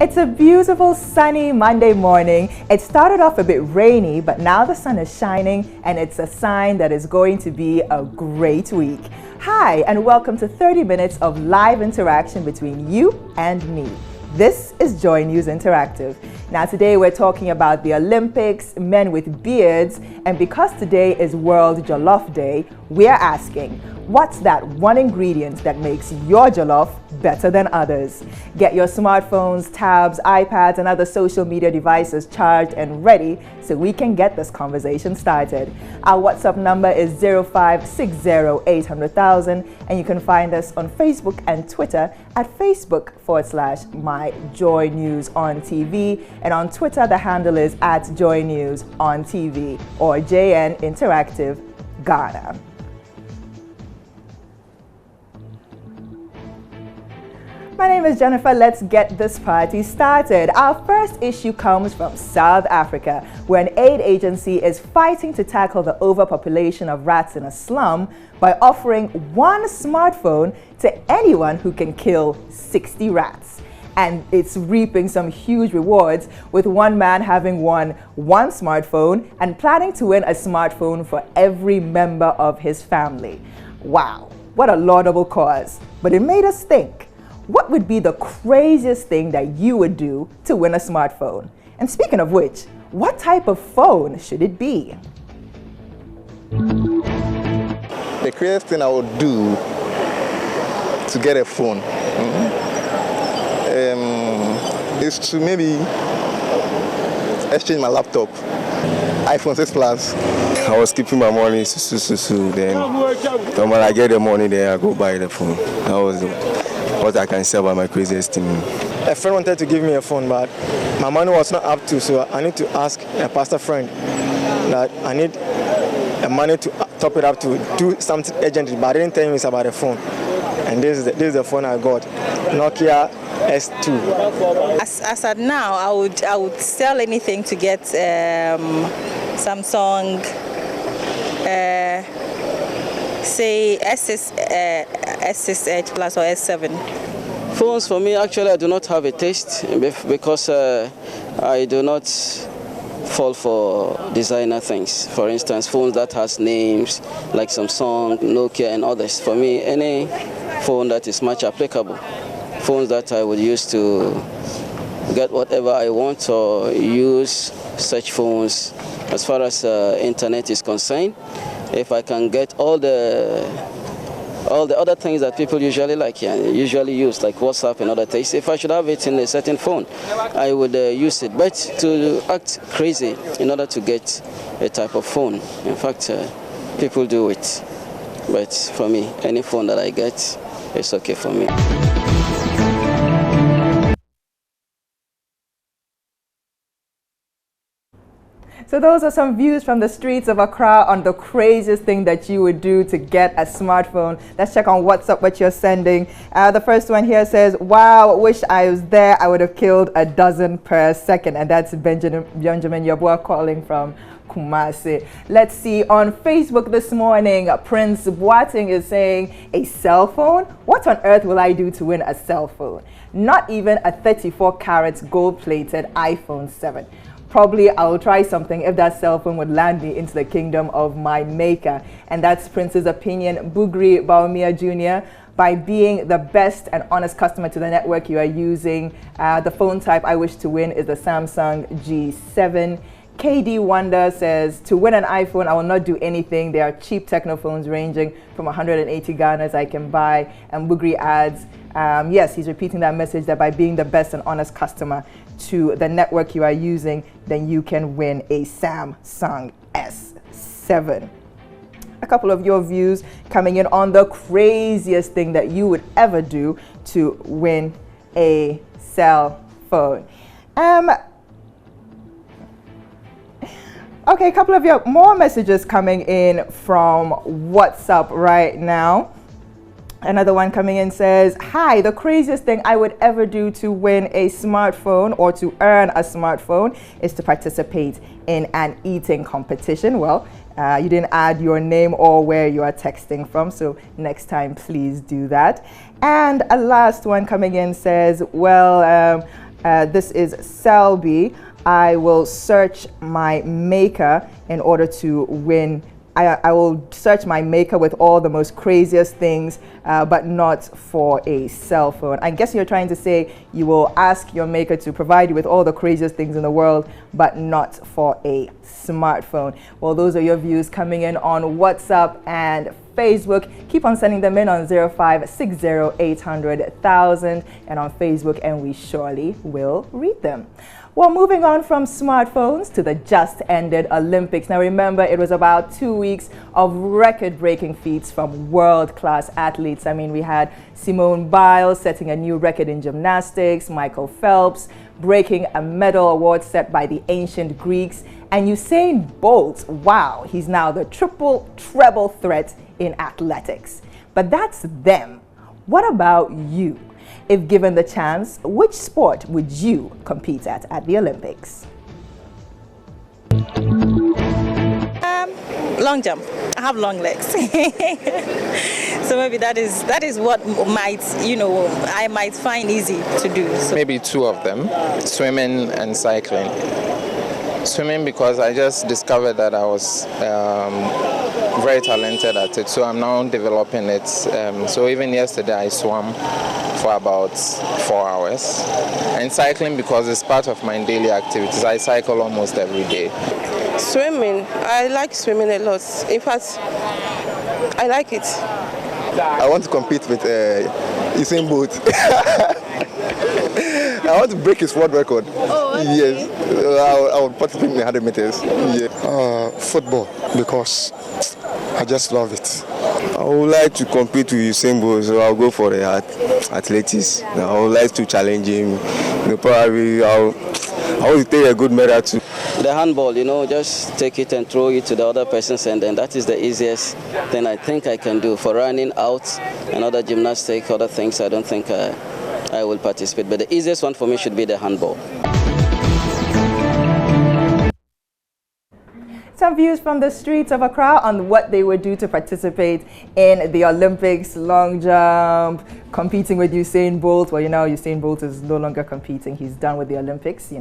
It's a beautiful sunny Monday morning. It started off a bit rainy, but now the sun is shining and it's a sign that it's going to be a great week. Hi, and welcome to 30 minutes of live interaction between you and me. This is Joy News Interactive. Now today we're talking about the Olympics, men with beards, and because today is World Jollof Day, we're asking, what's that one ingredient that makes your jollof better than others? Get your smartphones, tabs, iPads, and other social media devices charged and ready so we can get this conversation started. Our WhatsApp number is 0560800000, and you can find us on Facebook and Twitter at Facebook.com/MyJoyNewsOnTV, and on Twitter the handle is @JoyNewsOnTV or JN Interactive Ghana. My name is Jennifer. Let's get this party started. Our first issue comes from South Africa, where an aid agency is fighting to tackle the overpopulation of rats in a slum by offering one smartphone to anyone who can kill 60 rats. And it's reaping some huge rewards, with one man having won one smartphone and planning to win a smartphone for every member of his family. Wow, what a laudable cause. But it made us think. What would be the craziest thing that you would do to win a smartphone? And speaking of which, what type of phone should it be? The craziest thing I would do to get a phone is to maybe exchange my laptop, iPhone 6 Plus. I was keeping my money, then when I get the money, then I go buy the phone. That was what I can say about my craziest thing. A friend wanted to give me a phone, but my money was not up to, so I need to ask a pastor friend that I need money to top it up to do something urgently, but I didn't tell him it's about a phone. And this is the phone I got, Nokia S2. As at now, I would sell anything to get Samsung, say S6 Edge Plus or S7. Phones for me, actually, I do not have a taste because I do not fall for designer things. For instance, phones that has names like Samsung, Nokia, and others. For me, any phone that is much applicable. Phones that I would use to get whatever I want or use such phones. As far as internet is concerned, if I can get all the other things that people usually like, usually use, like WhatsApp and other things, if I should have it in a certain phone, I would use it. But to act crazy in order to get a type of phone, in fact, people do it. But for me, any phone that I get, it's okay for me. So those are some views from the streets of Accra on the craziest thing that you would do to get a smartphone. Let's check on WhatsApp what you're sending. The first one here says, wow, wish I was there. I would have killed a dozen per second. And that's Benjamin Yabua calling from Kumasi. Let's see, on Facebook this morning, Prince Boating is saying, a cell phone? What on earth will I do to win a cell phone? Not even a 34-carat gold-plated iPhone 7. Probably I'll try something if that cell phone would land me into the kingdom of my maker. And that's Prince's opinion. Bugri Baumia Jr., by being the best and honest customer to the network you are using, the phone type I wish to win is the Samsung G7. KD Wonder says, to win an iPhone, I will not do anything. There are cheap techno phones ranging from 180 Ghanas I can buy. And Bugri adds, yes, he's repeating that message that by being the best and honest customer to the network you are using, then you can win a Samsung S7. A couple of your views coming in on the craziest thing that you would ever do to win a cell phone. Okay, a couple of your more messages coming in from WhatsApp right now. Another one coming in says, hi, the craziest thing I would ever do to win a smartphone or to earn a smartphone is to participate in an eating competition. Well, you didn't add your name or where you are texting from, so next time please do that. And a last one coming in says, well, This is Selby. I will search my maker in order to win. I will search my maker with all the most craziest things, but not for a cell phone. I guess you're trying to say you will ask your maker to provide you with all the craziest things in the world, but not for a smartphone. Well, those are your views coming in on WhatsApp and Facebook. Keep on sending them in on 0560800000 and on Facebook, and we surely will read them. Well, moving on from smartphones to the just ended Olympics. Now remember, it was about 2 weeks of record-breaking feats from world-class athletes. I mean, we had Simone Biles setting a new record in gymnastics, Michael Phelps breaking a medal award set by the ancient Greeks, and Usain Bolt, wow, he's now the triple-treble threat in athletics. But that's them. What about you? If given the chance, which sport would you compete at the Olympics? Long jump. I have long legs. So maybe that is what might, I might find easy to do. So. Maybe two of them, swimming and cycling. Swimming because I just discovered that I was very talented at it, so I'm now developing it. So even yesterday I swam for about 4 hours. And cycling because it's part of my daily activities. I cycle almost every day. Swimming, I like swimming a lot. In fact, I like it. I want to compete with Usain Bolt. I want to break his world record. Oh, okay. Yes. I will participate in the 100 meters. Yeah. Football, because I just love it. I would like to compete with Usain Bolt, so I'll go for the athletics. I would like to challenge him. Probably I will take a good medal too. The handball, just take it and throw it to the other person's end, and that is the easiest thing I think I can do. For running out and other gymnastics, other things, I don't think I will participate. But the easiest one for me should be the handball. Some views from the streets of Accra on what they would do to participate in the Olympics, long jump, competing with Usain Bolt. Well, Usain Bolt is no longer competing. He's done with the Olympics.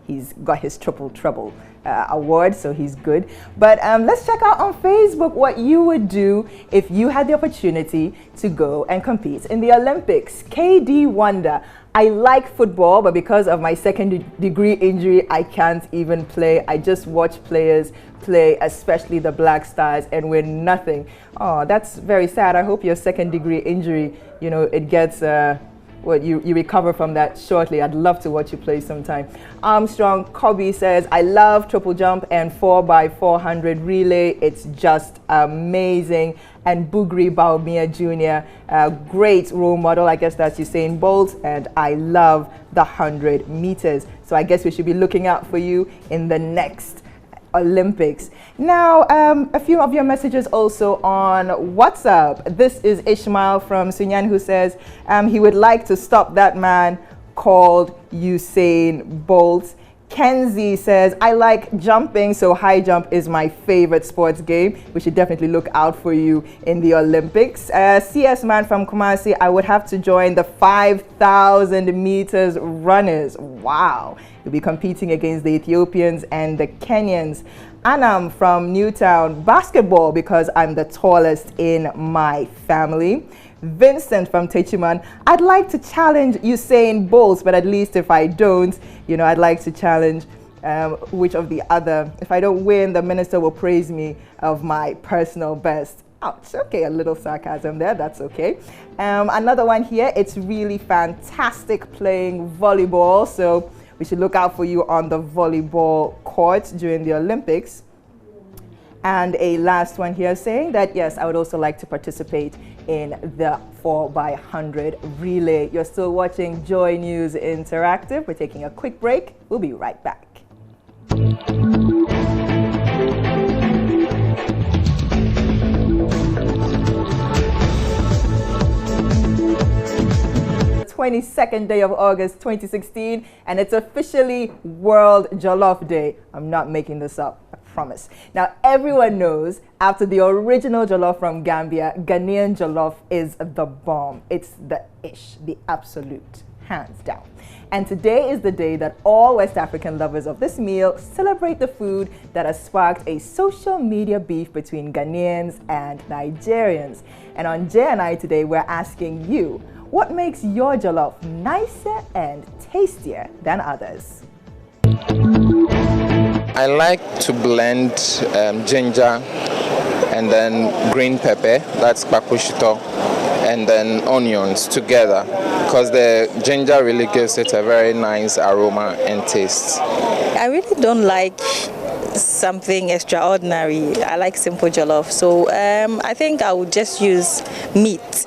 He's got his triple award, so he's good. But let's check out on Facebook what you would do if you had the opportunity to go and compete in the Olympics. KD Wonder. I like football, but because of my second-degree injury, I can't even play. I just watch players play, especially the Black Stars, and win nothing. Oh, that's very sad. I hope your second-degree injury, it gets, you recover from that shortly. I'd love to watch you play sometime. Armstrong Cobby says, I love triple jump and 4x400 relay. It's just amazing. And Bugri Baumia Jr., a great role model. I guess that's Usain Bolt, and I love the 100 meters. So I guess we should be looking out for you in the next Olympics. Now, a few of your messages also on WhatsApp. This is Ishmael from Sunyan who says he would like to stop that man called Usain Bolt. Kenzie says, I like jumping, so high jump is my favorite sports game. We should definitely look out for you in the Olympics. CS Man from Kumasi, I would have to join the 5,000 meters runners. Wow. You'll be competing against the Ethiopians and the Kenyans. Anam from Newtown, basketball because I'm the tallest in my family. Vincent from Techiman, I'd like to challenge Usain Bolt, but at least if I don't, I'd like to challenge which of the other. If I don't win, the minister will praise me of my personal best. Ouch, okay, a little sarcasm there, that's okay. Another one here, it's really fantastic playing volleyball, so we should look out for you on the volleyball court during the Olympics. And a last one here saying that, yes, I would also like to participate in the 4x100 relay. You're still watching Joy News Interactive. We're taking a quick break. We'll be right back. 22nd day of August 2016, and it's officially World Jollof Day. I'm not making this up, I promise. Now, everyone knows after the original jollof from Gambia, Ghanaian jollof is the bomb. It's the ish, the absolute. hands down. And today is the day that all West African lovers of this meal celebrate the food that has sparked a social media beef between Ghanaians and Nigerians. And on J&I today, we're asking you, what makes your jollof nicer and tastier than others? I like to blend ginger and then green pepper, that's bakushito, and then onions together because the ginger really gives it a very nice aroma and taste. I really don't like something extraordinary. I like simple jollof. So I think I would just use meat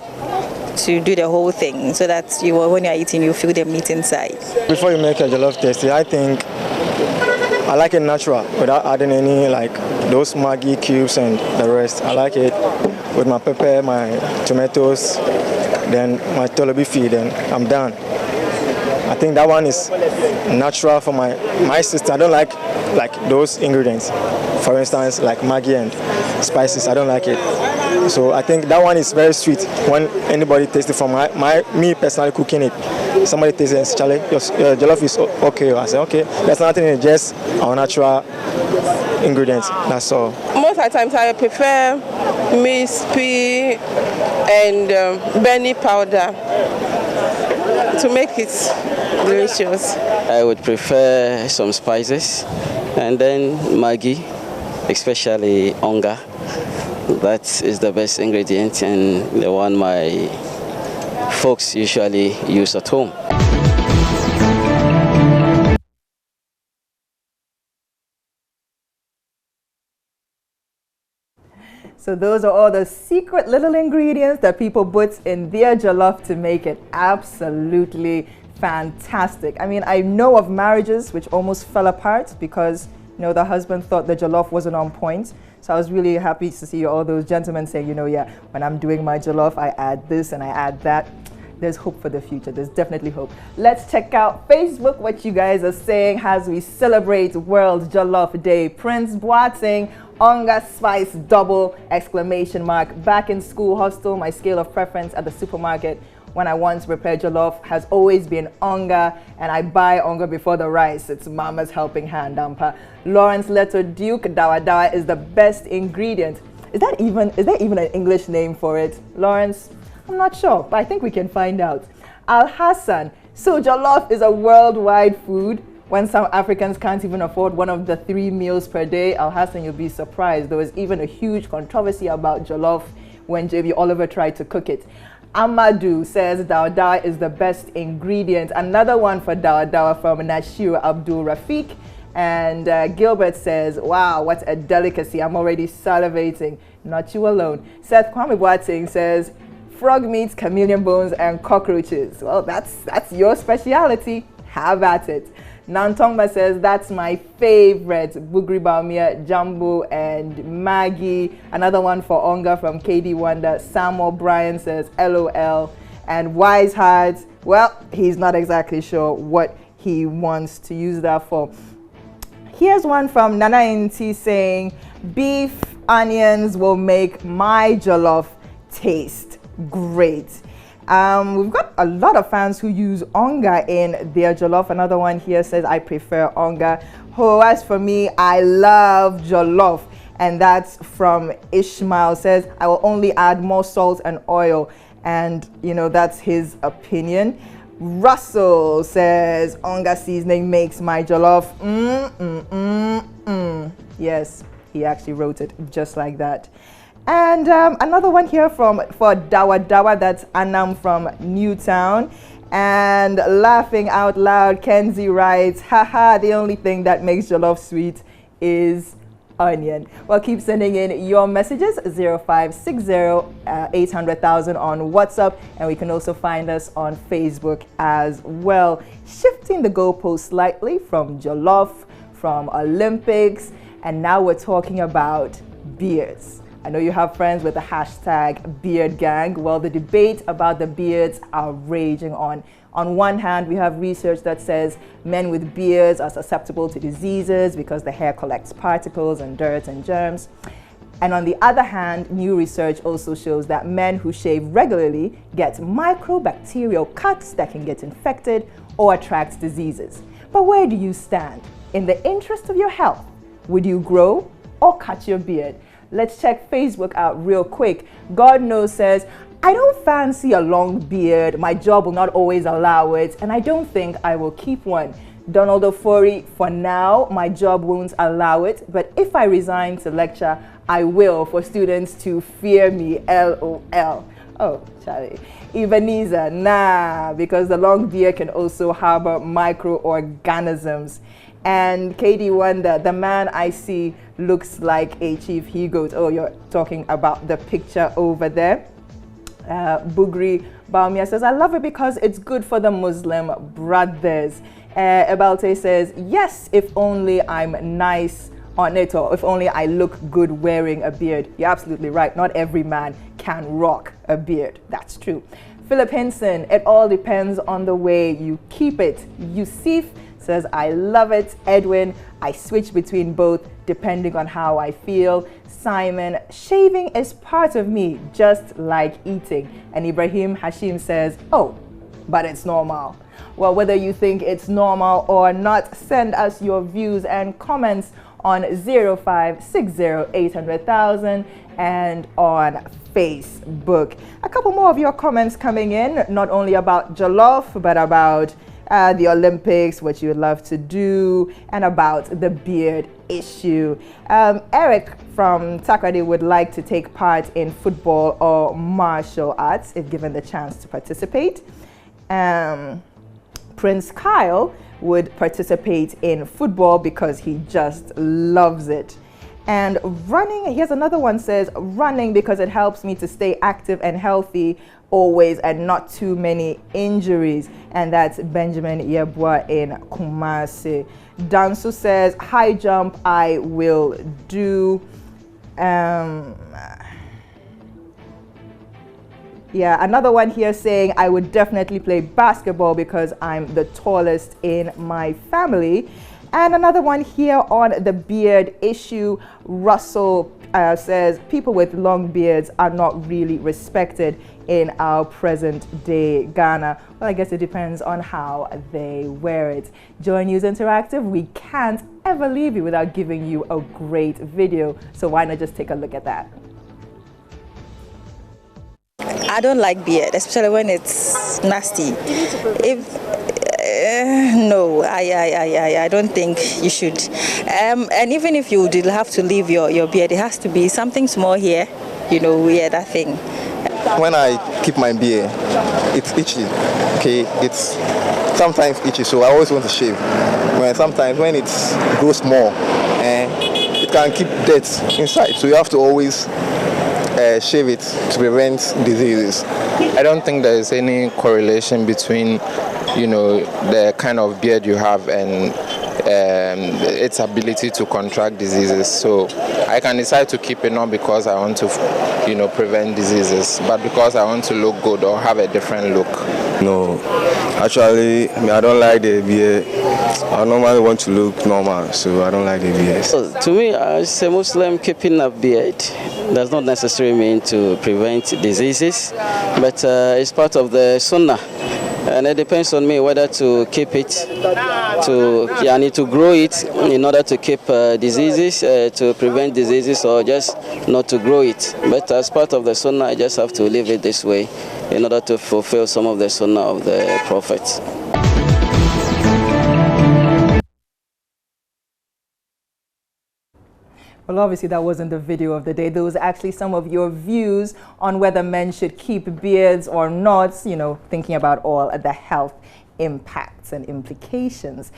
to do the whole thing so that when you're eating, you feel the meat inside. Before you make a jollof tasty, I think I like it natural without adding any like those Maggi cubes and the rest. I like it with my pepper, my tomatoes, then my tolobi feed, then I'm done. I think that one is natural for my sister. I don't like those ingredients. For instance, like Maggi and spices, I don't like it. So I think that one is very sweet when anybody tastes it from me personally cooking it. Somebody tastes it and says, Charlie, your jollof is okay. I say, okay, there's nothing in it, just our natural ingredients, that's all. Most of the times I prefer maize, pea, and Benny powder to make it delicious. I would prefer some spices and then Maggi, especially onga. That is the best ingredient and the one my folks usually use at home. So those are all the secret little ingredients that people put in their jollof to make it absolutely fantastic. I mean, I know of marriages which almost fell apart because, the husband thought the jollof wasn't on point. So I was really happy to see all those gentlemen saying, yeah, when I'm doing my jollof, I add this and I add that. There's hope for the future. There's definitely hope. Let's check out Facebook, what you guys are saying as we celebrate World Jollof Day. Prince Boateng, Onga Spice Double, ! Back in school hostel, my scale of preference at the supermarket when I want to prepare jollof has always been onga, and I buy onga before the rice. It's mama's helping hand, Dampa. Lawrence Leto Duke, dawa dawa is the best ingredient. Is there even an English name for it? Lawrence, I'm not sure, but I think we can find out. Al Hassan, so jollof is a worldwide food. When some Africans can't even afford one of the 3 meals per day, Al Hassan, you'll be surprised. There was even a huge controversy about jollof when J.B. Oliver tried to cook it. Amadou says dawa dawa is the best ingredient. Another one for dawa dawa from Nashir Abdul Rafiq. And Gilbert says, wow, what a delicacy. I'm already salivating. Not you alone. Seth Kwame Boateng says, frog meat, chameleon bones, and cockroaches. Well, that's your speciality. Have at it. Nantongba says, that's my favorite. Bugri Baumia, Jumbo, and Maggie. Another one for Onga from KD Wonder. Samuel Bryan says, LOL. And Wise Heart, well, he's not exactly sure what he wants to use that for. Here's one from Nana Inti saying, beef, onions will make my jollof taste great. We've got a lot of fans who use onga in their jollof. Another one here says, I prefer onga. Oh, as for me, I love jollof. And that's from Ishmael, says, I will only add more salt and oil. And, that's his opinion. Russell says, onga seasoning makes my jollof. Yes, he actually wrote it just like that. And another one here for dawa dawa, that's Anam from Newtown. And laughing out loud, Kenzie writes, haha, the only thing that makes jollof sweet is onion. Well, keep sending in your messages, 0560-800,000 on WhatsApp, and we can also find us on Facebook as well. Shifting the goalpost slightly from jollof, from Olympics, and now we're talking about beards. I know you have friends with the hashtag beard gang. Well, the debate about the beards are raging on. On one hand, we have research that says men with beards are susceptible to diseases because the hair collects particles and dirt and germs. And on the other hand, new research also shows that men who shave regularly get microbacterial cuts that can get infected or attract diseases. But where do you stand? In the interest of your health, would you grow or cut your beard? Let's check Facebook out real quick. God Knows says, I don't fancy a long beard. My job will not always allow it, and I don't think I will keep one. Donald Ofori, for now, my job won't allow it, but if I resign to lecture, I will for students to fear me, LOL. Oh, Charlie. Ebenezer, nah, because the long beard can also harbor microorganisms. And Katie Wonder, the man I see looks like a chief he-goat. Oh, you're talking about the picture over there. Bugri Baumia says, I love it because it's good for the Muslim brothers. Ebalte says, yes, if only I'm nice on it, or if only I look good wearing a beard. You're absolutely right. Not every man can rock a beard. That's true. Philip Hinson, it all depends on the way you keep it. Yusuf says, I love it. Edwin, I switch between both depending on how I feel. Simon, shaving is part of me, just like eating. And Ibrahim Hashim says, oh, but it's normal. Well, whether you think it's normal or not, send us your views and comments on 0560800000 and on Facebook. A couple more of your comments coming in, not only about Jalath, but about the Olympics, what you would love to do, and about the beard issue. Eric from Takrady would like to take part in football or martial arts if given the chance to participate. Prince Kyle would participate in football because he just loves it. And running, here's another one, says running because it helps me to stay active and healthy always and not too many injuries. And that's Benjamin Yebwa in Kumasi. Dansu says high jump I will do. Yeah, another one here saying I would definitely play basketball because I'm the tallest in my family. And another one here on the beard issue, Russell says people with long beards are not really respected in our present day Ghana. Well, I guess it depends on how they wear it. Joy News Interactive, we can't ever leave you without giving you a great video. So why not just take a look at that? I don't like beard, especially when it's nasty. No, I don't think you should. And even if you would have to leave your beard, it has to be something small here, you know, that thing. When I keep my beard, it's itchy. Okay, it's sometimes itchy, so I always want to shave. Sometimes when it grows more, it can keep dirt inside, so you have to always shave it to prevent diseases. I don't think there is any correlation between, you know, the kind of beard you have and its ability to contract diseases. So I can decide to keep it not because I want to, you know, prevent diseases, but because I want to look good or have a different look. No, actually, I don't like the beard. I normally want to look normal, so I don't like the beard. To me, as a Muslim, keeping a beard does not necessarily mean to prevent diseases, but it's part of the sunnah. And it depends on me whether to keep it, I need to grow it in order to keep diseases, to prevent diseases, or just not to grow it. But as part of the sunnah, I just have to leave it this way in order to fulfill some of the sunnah of the Prophet. Well, obviously that wasn't the video of the day. Those are actually some of your views on whether men should keep beards or not, you know, thinking about all the health impacts and implications.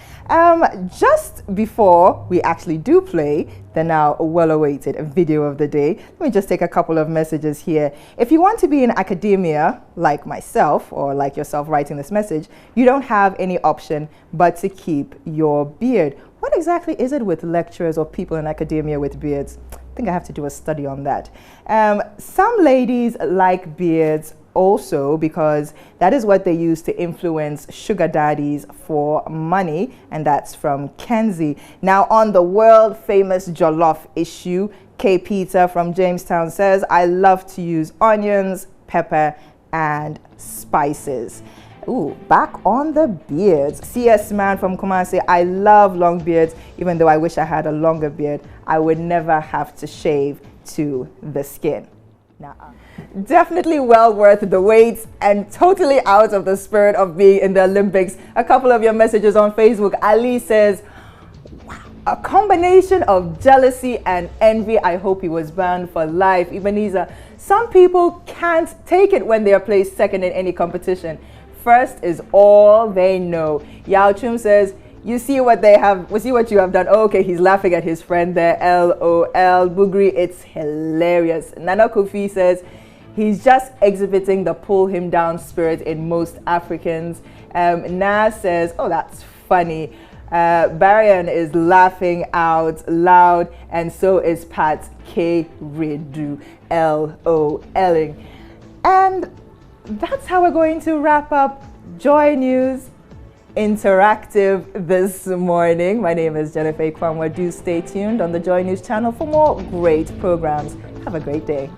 Just before we actually do play the now well-awaited video of the day, let me just take a couple of messages here. If you want to be in academia, like myself, or like yourself writing this message, you don't have any option but to keep your beard. What exactly is it with lecturers or people in academia with beards? I think I have to do a study on that. Some ladies like beards, also because that is what they use to influence sugar daddies for money, and that's from Kenzie. Now, on the world famous jollof issue, K. Peter from Jamestown says, I love to use onions, pepper, and spices. Ooh, back on the beards. CS Man from Kumasi, I love long beards, even though I wish I had a longer beard. I would never have to shave to the skin. Definitely well worth the wait and totally out of the spirit of being in the Olympics. A couple of your messages on Facebook. Ali says, a combination of jealousy and envy. I hope he was banned for life. Ebenezer, some people can't take it when they are placed second in any competition. First is all they know. Yao Chum says, you see what they have, we see what you have done. Oh, okay, he's laughing at his friend there. LOL. Bugri, it's hilarious. Nana Kofi says, he's just exhibiting the pull him down spirit in most Africans. Nas says, oh, that's funny. Barian is laughing out loud, and so is Pat K. Redu, LOLing. And that's how we're going to wrap up Joy News Interactive this morning. My name is Jennifer Kwanwa. Do stay tuned on the Joy News channel for more great programs. Have a great day.